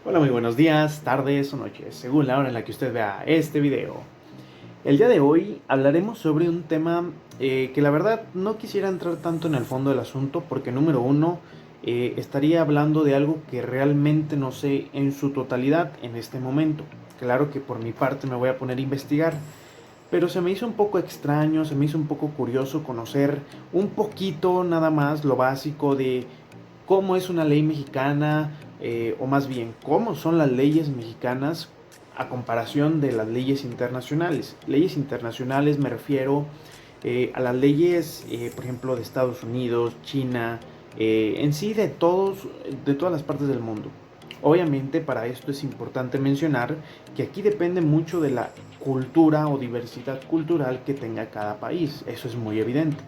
Hola, muy buenos días, tardes o noches, según la hora en la que usted vea este video. El día de hoy hablaremos sobre un tema que la verdad no quisiera entrar tanto en el fondo del asunto porque número uno, estaría hablando de algo que realmente no sé en su totalidad en este momento. Claro que por mi parte me voy a poner a investigar, pero se me hizo un poco extraño, se me hizo un poco curioso conocer un poquito nada más lo básico de cómo es una ley mexicana, o más bien, cómo son las leyes mexicanas a comparación de las leyes internacionales. Leyes internacionales me refiero a las leyes, por ejemplo, de Estados Unidos, China, en sí de todas las partes del mundo. Obviamente para esto es importante mencionar que aquí depende mucho de la cultura o diversidad cultural que tenga cada país, eso es muy evidente.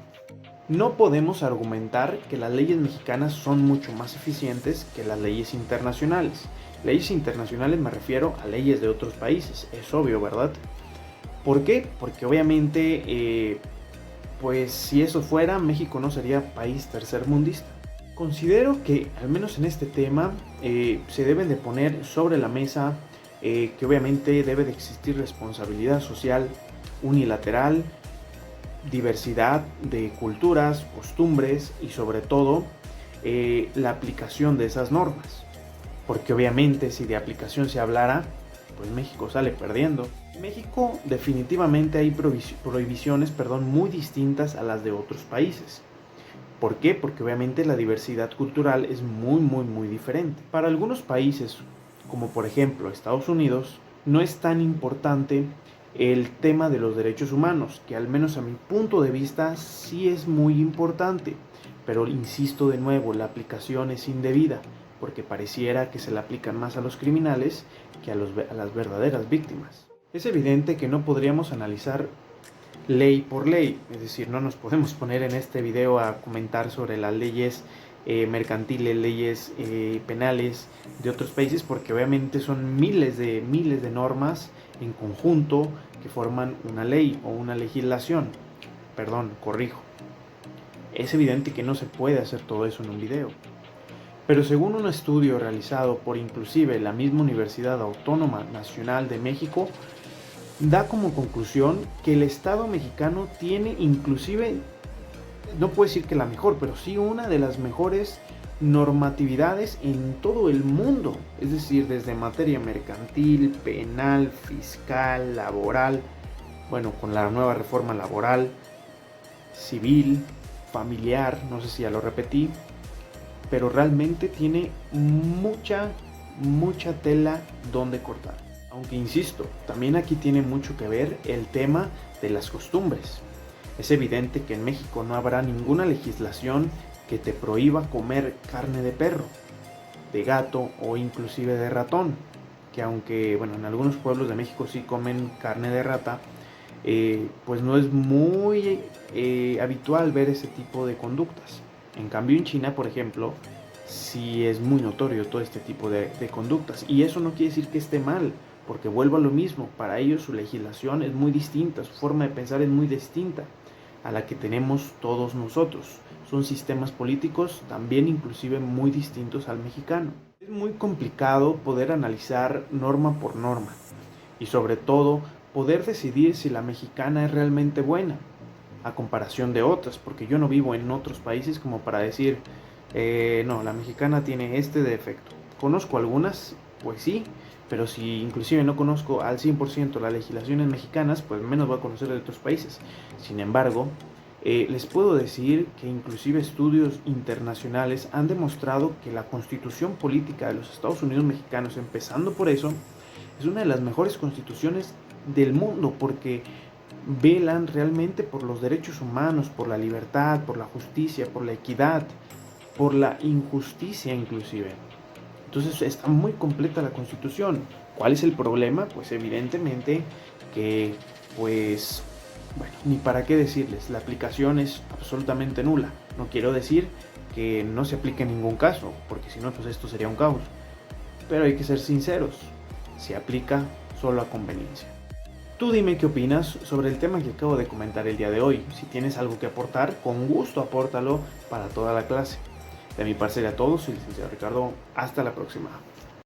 No podemos argumentar que las leyes mexicanas son mucho más eficientes que las leyes internacionales. Leyes internacionales me refiero a leyes de otros países, es obvio, ¿verdad? ¿Por qué? Porque obviamente, pues si eso fuera, México no sería país tercermundista. Considero que, al menos en este tema, se deben de poner sobre la mesa que obviamente debe de existir responsabilidad social unilateral, diversidad de culturas, costumbres y sobre todo la aplicación de esas normas. Porque obviamente si de aplicación se hablara, pues México sale perdiendo. En México definitivamente hay prohibiciones muy distintas a las de otros países. ¿Por qué? Porque obviamente la diversidad cultural es muy diferente. Para algunos países, como por ejemplo Estados Unidos, no es tan importante el tema de los derechos humanos, que al menos a mi punto de vista sí es muy importante. Pero insisto de nuevo, la aplicación es indebida, porque pareciera que se la aplican más a los criminales que a las verdaderas víctimas. Es evidente que no podríamos analizar ley por ley, es decir, no nos podemos poner en este video a comentar sobre las leyes mercantiles, leyes penales de otros países, porque obviamente son miles de normas en conjunto que forman una ley o una legislación. Perdón, corrijo. Es evidente que no se puede hacer todo eso en un video. Pero según un estudio realizado por inclusive la misma Universidad Autónoma Nacional de México, da como conclusión que el Estado mexicano tiene inclusive, no puedo decir que la mejor, pero sí una de las mejores normatividades en todo el mundo. Es decir, desde materia mercantil, penal, fiscal, laboral, bueno, con la nueva reforma laboral, civil, familiar, no sé si ya lo repetí, pero realmente tiene mucha tela donde cortar. Aunque insisto, también aquí tiene mucho que ver el tema de las costumbres. Es evidente que en México no habrá ninguna legislación que te prohíba comer carne de perro, de gato o inclusive de ratón. Que aunque, bueno, en algunos pueblos de México sí comen carne de rata, pues no es muy habitual ver ese tipo de conductas. En cambio en China, por ejemplo, sí es muy notorio todo este tipo de conductas. Y eso no quiere decir que esté mal, porque vuelvo a lo mismo, para ellos su legislación es muy distinta, su forma de pensar es muy distinta a la que tenemos todos nosotros. Son sistemas políticos también inclusive muy distintos al mexicano. Es muy complicado poder analizar norma por norma y sobre todo poder decidir si la mexicana es realmente buena a comparación de otras, porque yo no vivo en otros países como para decir, no, la mexicana tiene este defecto. Conozco algunas, pues sí, pero si inclusive no conozco al 100% las legislaciones mexicanas, pues menos voy a conocer de otros países. Sin embargo, les puedo decir que inclusive estudios internacionales han demostrado que la constitución política de los Estados Unidos mexicanos, empezando por eso, es una de las mejores constituciones del mundo, porque velan realmente por los derechos humanos, por la libertad, por la justicia, por la equidad, por la injusticia inclusive. Entonces está muy completa la Constitución. ¿Cuál es el problema? Pues evidentemente que, pues, bueno, ni para qué decirles, la aplicación es absolutamente nula. No quiero decir que no se aplique en ningún caso, porque si no, pues esto sería un caos. Pero hay que ser sinceros, se aplica solo a conveniencia. Tú dime qué opinas sobre el tema que acabo de comentar el día de hoy. Si tienes algo que aportar, con gusto apórtalo para toda la clase. De mi parte sería todo, soy el licenciado Ricardo. Hasta la próxima.